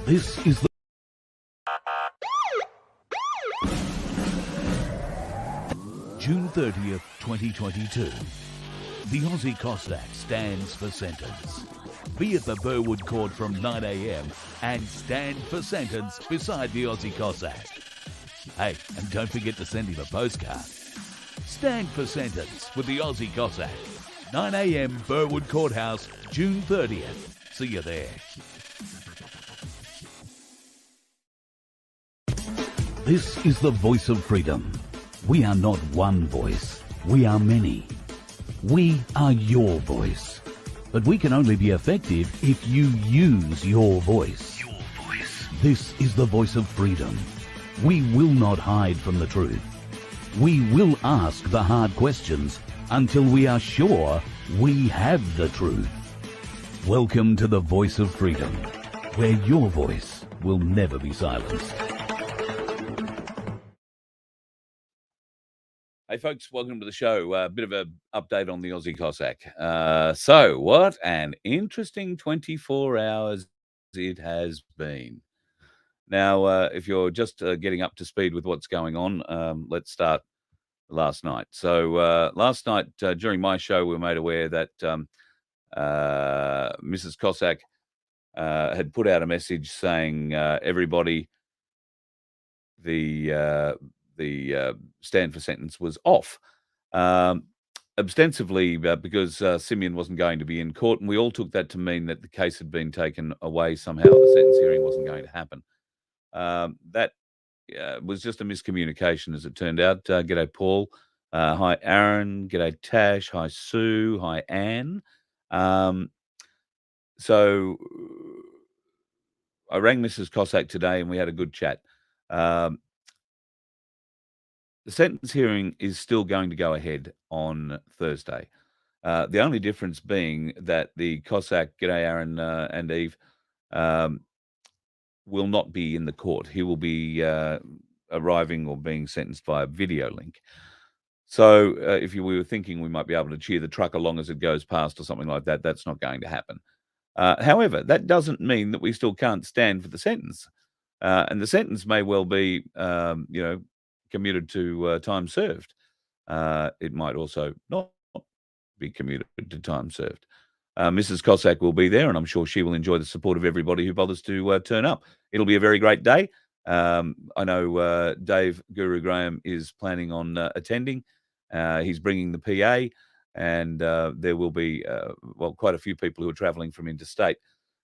This is the June 30th, 2022. The Aussie Cossack stands for sentence. Be at the Burwood Court from 9 a.m. and stand for sentence beside the Aussie Cossack. Hey, and don't forget to send him a postcard. Stand for sentence with the Aussie Cossack. 9 a.m. Burwood Courthouse, June 30th. See you there. This is the voice of freedom. We are not one voice. We are many. We are your voice. But we can only be effective if you use your voice. Your voice. This is the voice of freedom. We will not hide from the truth. We will ask the hard questions until we are sure we have the truth. Welcome to the voice of freedom, where your voice will never be silenced. Hey folks, welcome to the show. A bit of an update on the Aussie Cossack. So what an interesting 24 hours it has been. Now, if you're just getting up to speed with what's going on, let's start last night. So last night during my show, we were made aware that Mrs. Cossack had put out a message saying, everybody, the stand for sentence was off, ostensibly because Simeon wasn't going to be in court, and we all took that to mean that the case had been taken away somehow. The sentence hearing wasn't going to happen. That was just a miscommunication, as it turned out. G'day, Paul. Hi, Aaron. G'day, Tash. Hi, Sue. Hi, Anne. So I rang Mrs. Cossack today, and we had a good chat. The sentence hearing is still going to go ahead on Thursday. The only difference being that the Cossack, g'day Aaron and Eve, will not be in the court. He will be arriving or being sentenced via video link. So if we were thinking we might be able to cheer the truck along as it goes past or something like that, that's not going to happen. However, that doesn't mean that we still can't stand for the sentence. And the sentence may well be, commuted to time served. It might also not be commuted to time served. Mrs. Cossack will be there, and I'm sure she will enjoy the support of everybody who bothers to turn up. It'll be a very great day. I know Dave Guru Graham is planning on attending. He's bringing the PA, and there will be, quite a few people who are travelling from interstate.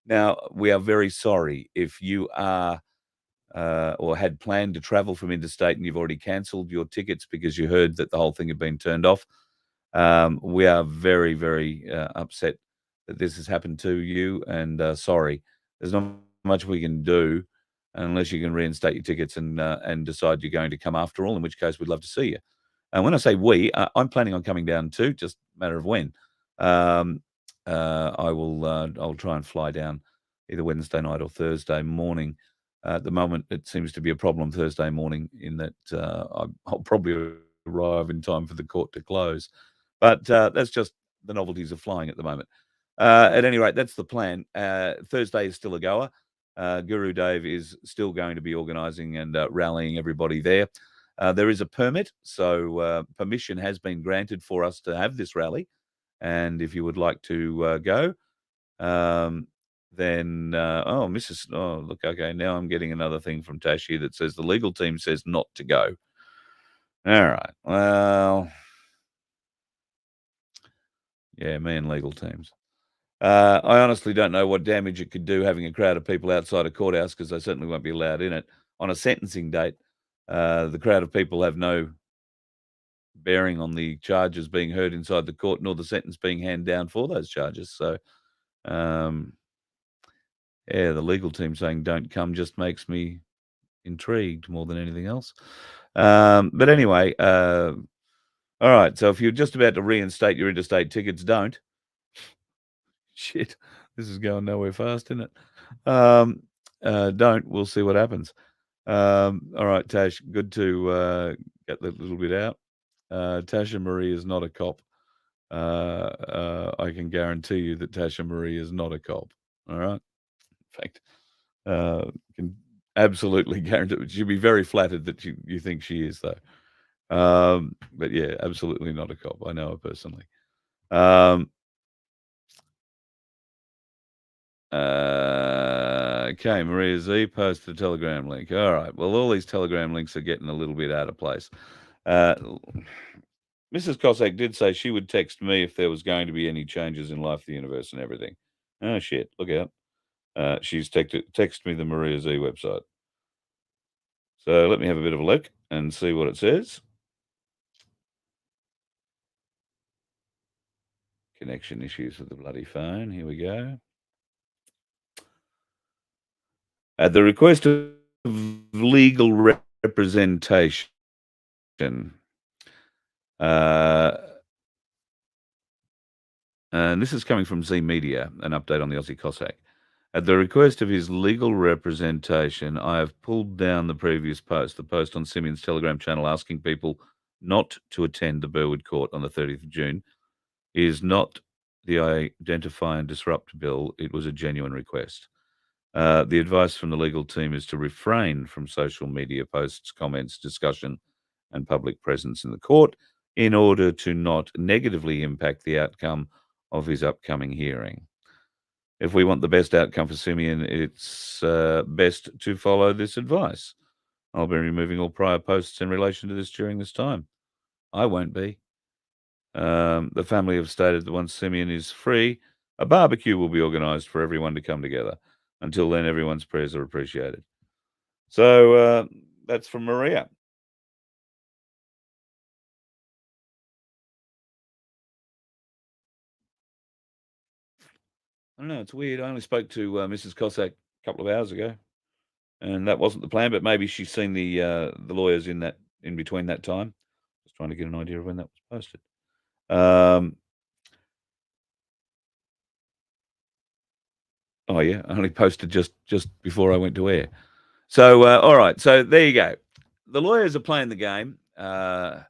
Now, we are very sorry if you are or had planned to travel from interstate and you've already cancelled your tickets because you heard that the whole thing had been turned off. We are very, very upset that this has happened to you, and sorry. There's not much we can do unless you can reinstate your tickets and decide you're going to come after all, in which case we'd love to see you. And when I say we, I'm planning on coming down too, just a matter of when. I'll try and fly down either Wednesday night or Thursday morning. At the moment, it seems to be a problem Thursday morning in that I'll probably arrive in time for the court to close. But that's just the novelties of flying at the moment. At any rate, that's the plan. Thursday is still a goer. Guru Dave is still going to be organising and rallying everybody there. There is a permit, so permission has been granted for us to have this rally. And if you would like to go, then, look, okay, now I'm getting another thing from Tashi that says the legal team says not to go. All right, well, yeah, me and legal teams. I honestly don't know what damage it could do having a crowd of people outside a courthouse, because they certainly won't be allowed in it. On a sentencing date, the crowd of people have no bearing on the charges being heard inside the court, nor the sentence being handed down for those charges. So, yeah, the legal team saying don't come just makes me intrigued more than anything else. But anyway, all right. So if you're just about to reinstate your interstate tickets, don't. Shit, this is going nowhere fast, isn't it? Don't. We'll see what happens. All right, Tash, good to get that little bit out. Tasha Marie is not a cop. I can guarantee you that Tasha Marie is not a cop. All right. In fact, Can absolutely guarantee. She'd be very flattered that you think she is, though. But yeah, absolutely not a cop. I know her personally. Okay, Maria Z posted a Telegram link. All right. Well, all these Telegram links are getting a little bit out of place. Uh, Mrs. Cossack did say she would text me if there was going to be any changes in life, the universe, and everything. Oh shit! Look out. She's texted me the Maria Z website. So let me have a bit of a look and see what it says. Connection issues with the bloody phone. Here we go. At the request of legal representation, uh, and this is coming from Z Media, an update on the Aussie Cossack. At the request of his legal representation, I have pulled down the previous post, the post on Simeon's Telegram channel asking people not to attend the Burwood Court on the 30th of June is not the Identify and Disrupt bill. It was a genuine request. The advice from the legal team is to refrain from social media posts, comments, discussion, and public presence in the court in order to not negatively impact the outcome of his upcoming hearing. If we want the best outcome for Simeon, it's best to follow this advice. I'll be removing all prior posts in relation to this during this time. I won't be. The family have stated that once Simeon is free, a barbecue will be organised for everyone to come together. Until then, everyone's prayers are appreciated. So that's from Maria. I don't know. It's weird. I only spoke to Mrs. Cossack a couple of hours ago, and that wasn't the plan. But maybe she's seen the lawyers in between that time. Just trying to get an idea of when that was posted. Oh yeah, I only posted just before I went to air. So all right, so there you go. The lawyers are playing the game. I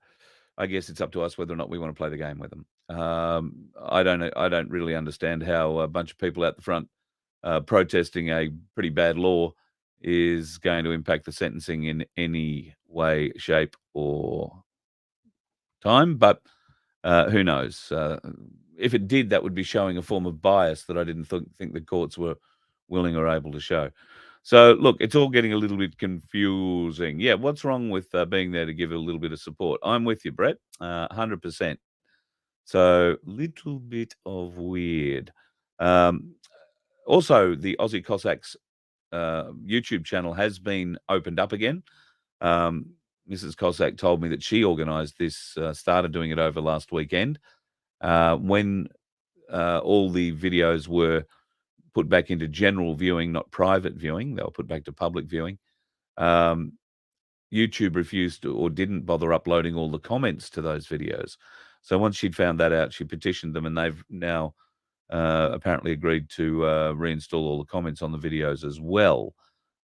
guess it's up to us whether or not we want to play the game with them. I don't really understand how a bunch of people out the front protesting a pretty bad law is going to impact the sentencing in any way, shape, or time. But who knows? If it did, that would be showing a form of bias that I didn't think the courts were willing or able to show. So, look, it's all getting a little bit confusing. Yeah, what's wrong with being there to give a little bit of support? I'm with you, Brett, 100%. So, little bit of weird. Also, the Aussie Cossacks YouTube channel has been opened up again. Mrs. Cossack told me that she organised this, started doing it over last weekend. When all the videos were put back into general viewing, not private viewing, they were put back to public viewing. YouTube refused to, or didn't bother uploading all the comments to those videos. So once she'd found that out, she petitioned them, and they've now apparently agreed to reinstall all the comments on the videos as well.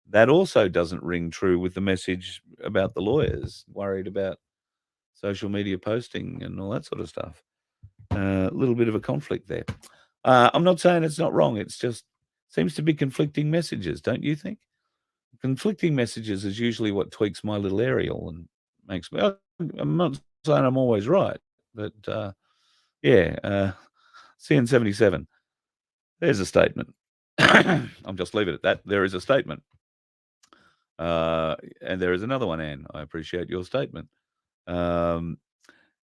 That also doesn't ring true with the message about the lawyers worried about social media posting and all that sort of stuff. A little bit of a conflict there. I'm not saying it's not wrong. It's just seems to be conflicting messages, don't you think? Conflicting messages is usually what tweaks my little aerial and makes me. I'm not saying I'm always right, but yeah, CN77. There's a statement. I'll just leave it at that. There is a statement. And there is another one, Anne. I appreciate your statement.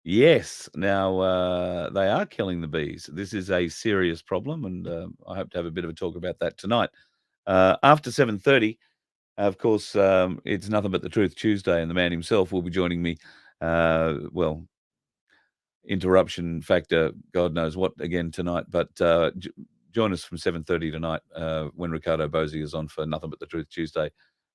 Yes, now they are killing the bees. This is a serious problem, and I hope to have a bit of a talk about that tonight. After 7:30, of course, it's nothing but the Truth Tuesday, and the man himself will be joining me. Well, interruption factor, God knows what again tonight, but join us from 7:30 tonight when Ricardo Bosie is on for Nothing But the Truth Tuesday.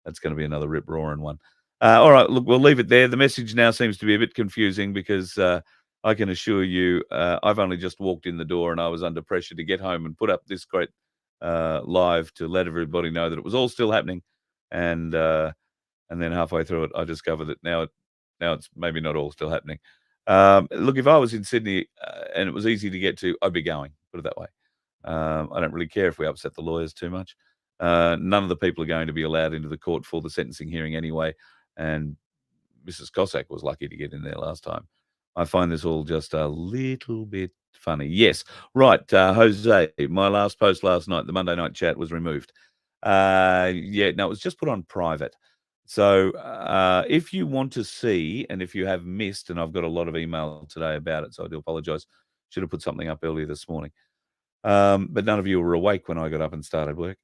That's going to be another rip-roaring one. All right, look, we'll leave it there. The message now seems to be a bit confusing because I can assure you I've only just walked in the door and I was under pressure to get home and put up this great live to let everybody know that it was all still happening. And then halfway through it, I discovered that now it's maybe not all still happening. Look, if I was in Sydney and it was easy to get to, I'd be going, put it that way. I don't really care if we upset the lawyers too much. None of the people are going to be allowed into the court for the sentencing hearing anyway, and Mrs. Cossack was lucky to get in there last time. I find this all just a little bit funny. Yes, right, Jose, my last post last night, the Monday night chat was removed. Yeah, no, it was just put on private. So if you want to see, and if you have missed, and I've got a lot of email today about it, so I do apologise. Should have put something up earlier this morning. But none of you were awake when I got up and started work.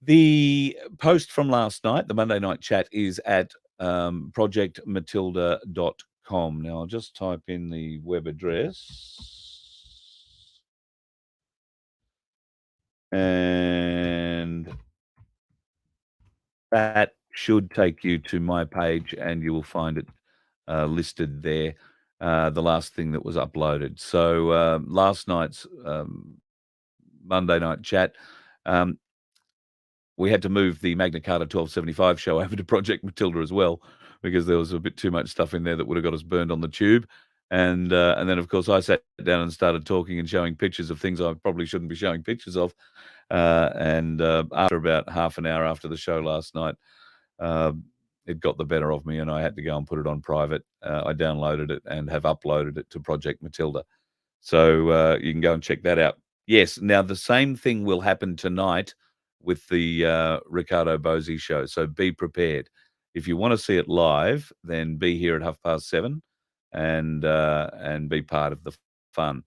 The post from last night, the Monday night chat, is at projectmatilda.com. Now, I'll just type in the web address. And that should take you to my page, and you will find it listed there, the last thing that was uploaded. So last night's Monday night chat, we had to move the Magna Carta 1275 show over to Project Matilda as well, because there was a bit too much stuff in there that would have got us burned on the tube. And then, of course, I sat down and started talking and showing pictures of things I probably shouldn't be showing pictures of. And after about half an hour after the show last night, it got the better of me, and I had to go and put it on private. I downloaded it and have uploaded it to Project Matilda. So you can go and check that out. Yes, now the same thing will happen tonight with the Ricardo Bosi show. So be prepared. If you want to see it live, then be here at 7:30 and be part of the fun.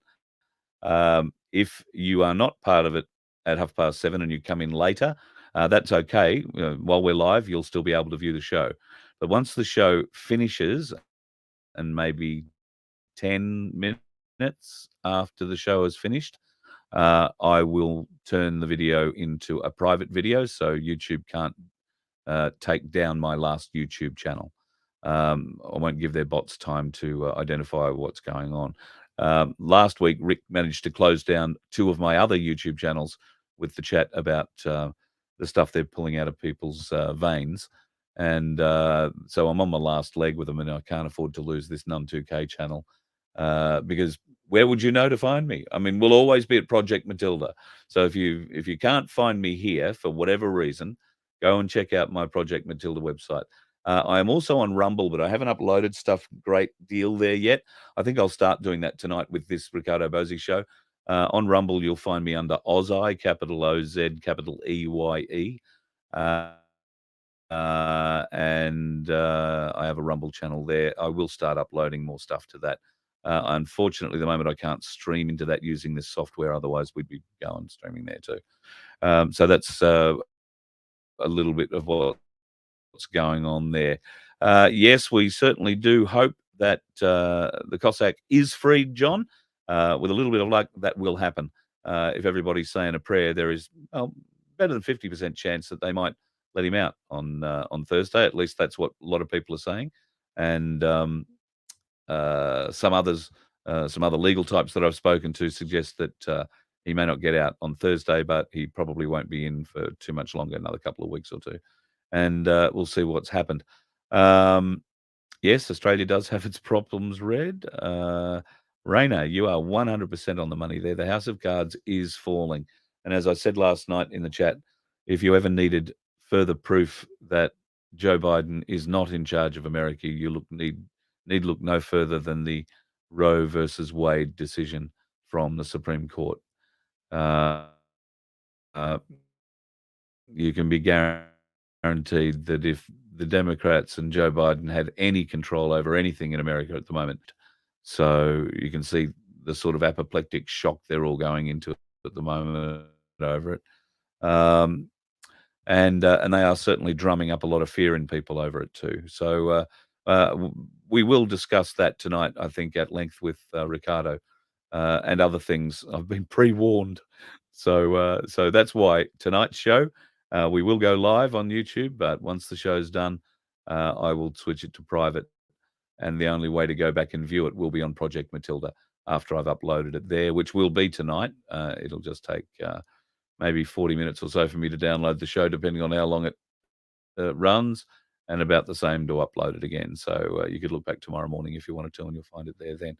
If you are not part of it at 7:30 and you come in later, that's okay. While we're live, you'll still be able to view the show. But once the show finishes, and maybe 10 minutes after the show is finished, I will turn the video into a private video, so YouTube can't take down my last YouTube channel. I won't give their bots time to identify what's going on. Last week, Rick managed to close down 2 of my other YouTube channels with the chat about the stuff they're pulling out of people's veins. And so I'm on my last leg with them, and I can't afford to lose this Num 2K channel because where would you know to find me? I mean, we'll always be at Project Matilda. So if you can't find me here for whatever reason, go and check out my Project Matilda website. I am also on Rumble, but I haven't uploaded stuff great deal there yet. I think I'll start doing that tonight with this Ricardo Bosi show. On Rumble, you'll find me under Aussie, capital O-Z, capital E-Y-E. And I have a Rumble channel there. I will start uploading more stuff to that. Unfortunately, at the moment, I can't stream into that using this software. Otherwise, we'd be going streaming there too. So that's a little bit of what's going on there. Yes, we certainly do hope that the Cossack is freed, John. With a little bit of luck, that will happen. If everybody's saying a prayer, there is better than 50% chance that they might let him out on Thursday. At least that's what a lot of people are saying. And some other legal types that I've spoken to suggest that he may not get out on Thursday, but he probably won't be in for too much longer, another couple of weeks or two. And we'll see what's happened. Yes, Australia does have its problems, Red. Raina, you are 100% on the money there. The House of Cards is falling. And as I said last night in the chat, if you ever needed further proof that Joe Biden is not in charge of America, you need look no further than the Roe versus Wade decision from the Supreme Court. You can be guaranteed that if the Democrats and Joe Biden had any control over anything in America at the moment, so you can see the sort of apoplectic shock they're all going into at the moment over it. And they are certainly drumming up a lot of fear in people over it too. So we will discuss that tonight, I think, at length with Ricardo and other things. I've been pre-warned. So that's why tonight's show, we will go live on YouTube, but once the show's done, I will switch it to private. And the only way to go back and view it will be on Project Matilda after I've uploaded it there, which will be tonight. It'll just take maybe 40 minutes or so for me to download the show, depending on how long it runs, and about the same to upload it again. So you could look back tomorrow morning if you wanted to, and you'll find it there then.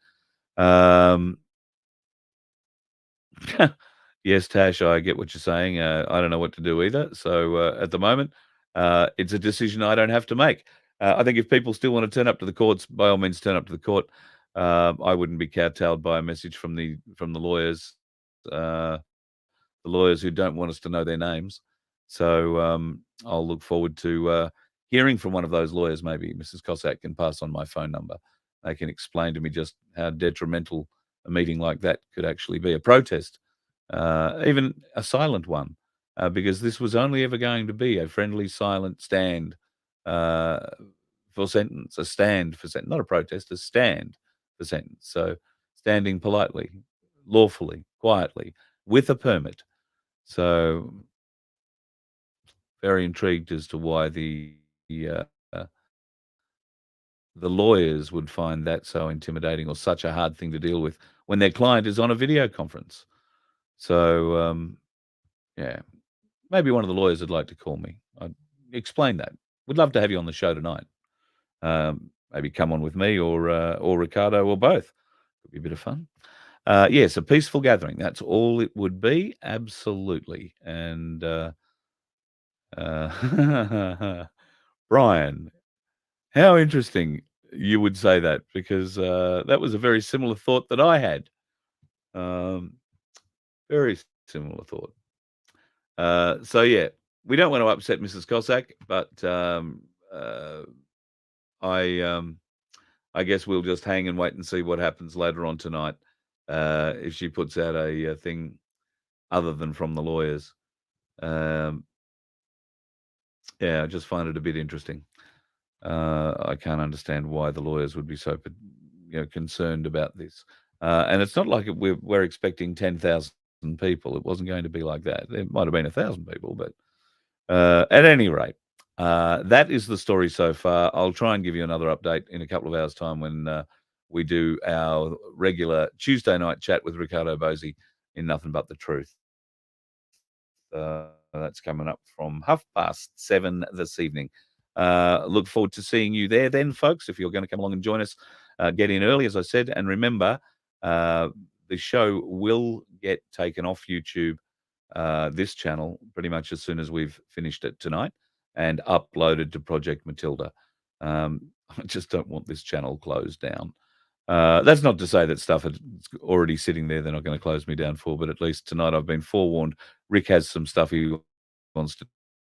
Yes, Tash, I get what you're saying. I don't know what to do either. So at the moment, it's a decision I don't have to make. I think if people still want to turn up to the courts, by all means, turn up to the court. I wouldn't be kowtowed by a message from the lawyers, the lawyers who don't want us to know their names. So I'll look forward to hearing from one of those lawyers. Maybe Mrs. Cossack can pass on my phone number. They can explain to me just how detrimental a meeting like that could actually be. A protest, even a silent one, because this was only ever going to be a friendly, silent stand uh, for sentence, a stand for sentence, not a protest, a stand for sentence. So standing politely, lawfully, quietly, with a permit. So very intrigued as to why uh, the lawyers would find that so intimidating or such a hard thing to deal with when their client is on a video conference. So yeah, maybe one of the lawyers would like to call me. I'd explain that. We'd love to have you on the show tonight. Maybe come on with me or Ricardo or both. Could be a bit of fun. Yes, a peaceful gathering. That's all it would be. Absolutely. And Brian, how interesting you would say that, because that was a very similar thought that I had. Very similar thought. So yeah, we don't want to upset Mrs. Cossack, but I guess we'll just hang and wait and see what happens later on tonight. If she puts out a thing other than from the lawyers. Um, yeah, I just find it a bit interesting. I can't understand why the lawyers would be so, concerned about this. And it's not like we're expecting 10,000 people. It wasn't going to be like that. There might have been 1,000 people, but at any rate, that is the story so far. I'll try and give you another update in a couple of hours' time when we do our regular Tuesday night chat with Ricardo Bosi in Nothing But the Truth. That's coming up from 7:30 this evening. Look forward to seeing you there then, folks. If you're going to come along and join us, get in early, as I said. And remember, the show will get taken off YouTube, this channel, pretty much as soon as we've finished it tonight, and uploaded to Project Matilda. I just don't want this channel closed down. That's not to say that stuff that's already sitting there they're not going to close me down for, but at least tonight I've been forewarned. Rick has some stuff he wants to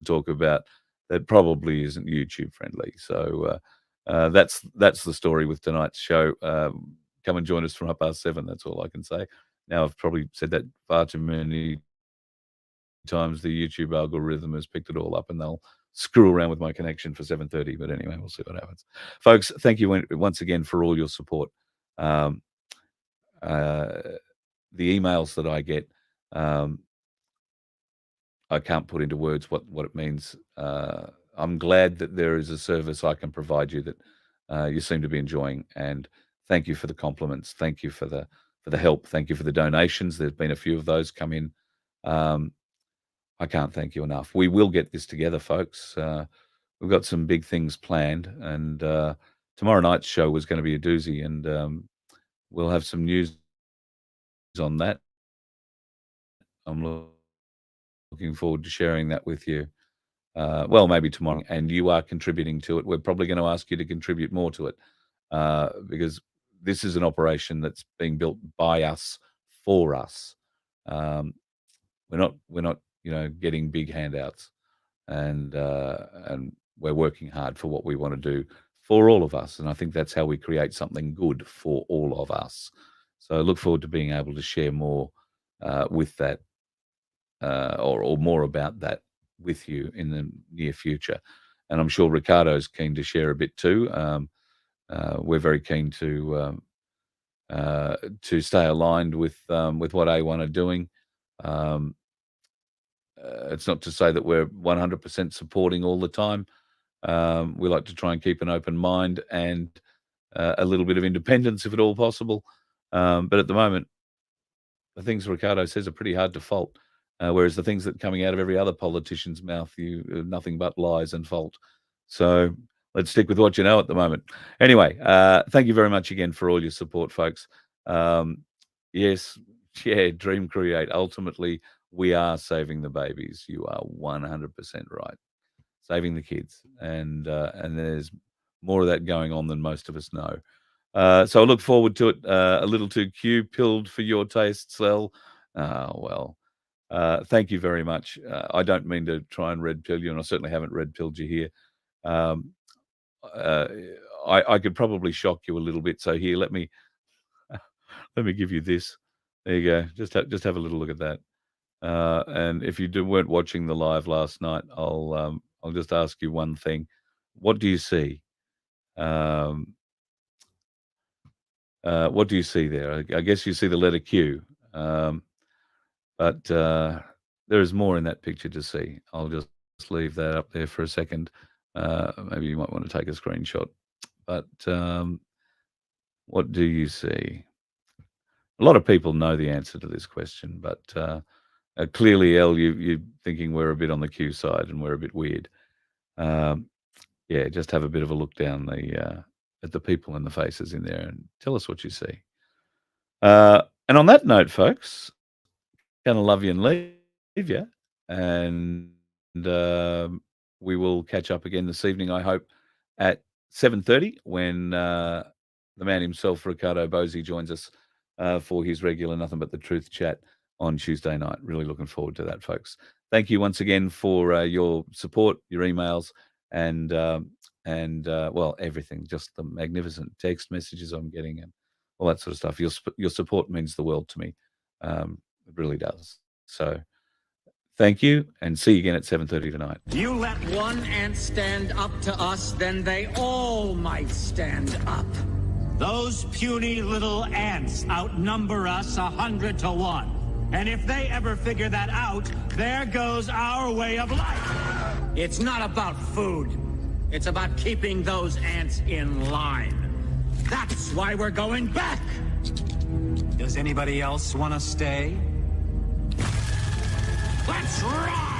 talk about that probably isn't YouTube friendly. So that's the story with tonight's show. Come and join us from 7:30. That's all I can say. Now I've probably said that far too many times. The YouTube algorithm has picked it all up, and they'll screw around with my connection for 7:30. But anyway, we'll see what happens. Folks, thank you once again for all your support. Um, the emails that I get, I can't put into words what it means. I'm glad that there is a service I can provide you that you seem to be enjoying, and thank you for the compliments. Thank you for the help. Thank you for the donations. There's been a few of those come in. I can't thank you enough. We will get this together, folks. We've got some big things planned, and tomorrow night's show was going to be a doozy, and we'll have some news on that. I'm looking forward to sharing that with you. Well, maybe tomorrow, and you are contributing to it. We're probably going to ask you to contribute more to it, because this is an operation that's being built by us for us. We're not getting big handouts, and we're working hard for what we want to do for all of us. And I think that's how we create something good for all of us. So I look forward to being able to share more with that, or more about that with you in the near future. And I'm sure Ricardo's keen to share a bit too. We're very keen to stay aligned with what A1 are doing. It's not to say that we're 100% supporting all the time. We like to try and keep an open mind and a little bit of independence if at all possible. But at the moment, the things Ricardo says are pretty hard to fault, whereas the things that are coming out of every other politician's mouth, nothing but lies and fault. So let's stick with what you know at the moment. Anyway, thank you very much again for all your support, folks. Yes, Yeah, dream create. Ultimately, we are saving the babies. You are 100% right. Saving the kids, and there's more of that going on than most of us know. So I look forward to it. A little too Q-pilled for your taste, Sel. Well, thank you very much. I don't mean to try and red pill you, and I certainly haven't red pilled you here. Um, uh, I could probably shock you a little bit. So here, let me give you this. There you go. Just have a little look at that. And if you weren't watching the live last night, I'll just ask you one thing. What do you see? What do you see there? I guess you see the letter Q. But there is more in that picture to see. I'll just leave that up there for a second. Maybe you might want to take a screenshot. But what do you see? A lot of people know the answer to this question, but clearly, Elle, you're thinking we're a bit on the Q side and we're a bit weird. Yeah, just have a bit of a look down at the people and the faces in there and tell us what you see. And on that note, folks, gonna love you and leave you, and we will catch up again this evening, I hope, at 7:30 when the man himself, Ricardo Bosi, joins us for his regular Nothing But the Truth chat on Tuesday night. Really looking forward to that, folks. Thank you once again for your support, your emails, and well, everything. Just the magnificent text messages I'm getting and all that sort of stuff. Your support means the world to me. It really does. So thank you, and see you again at 7:30 tonight. You let one ant stand up to us, then they all might stand up. Those puny little ants outnumber us 100 to 1. And if they ever figure that out, there goes our way of life. It's not about food. It's about keeping those ants in line. That's why we're going back. Does anybody else want to stay? Let's rock!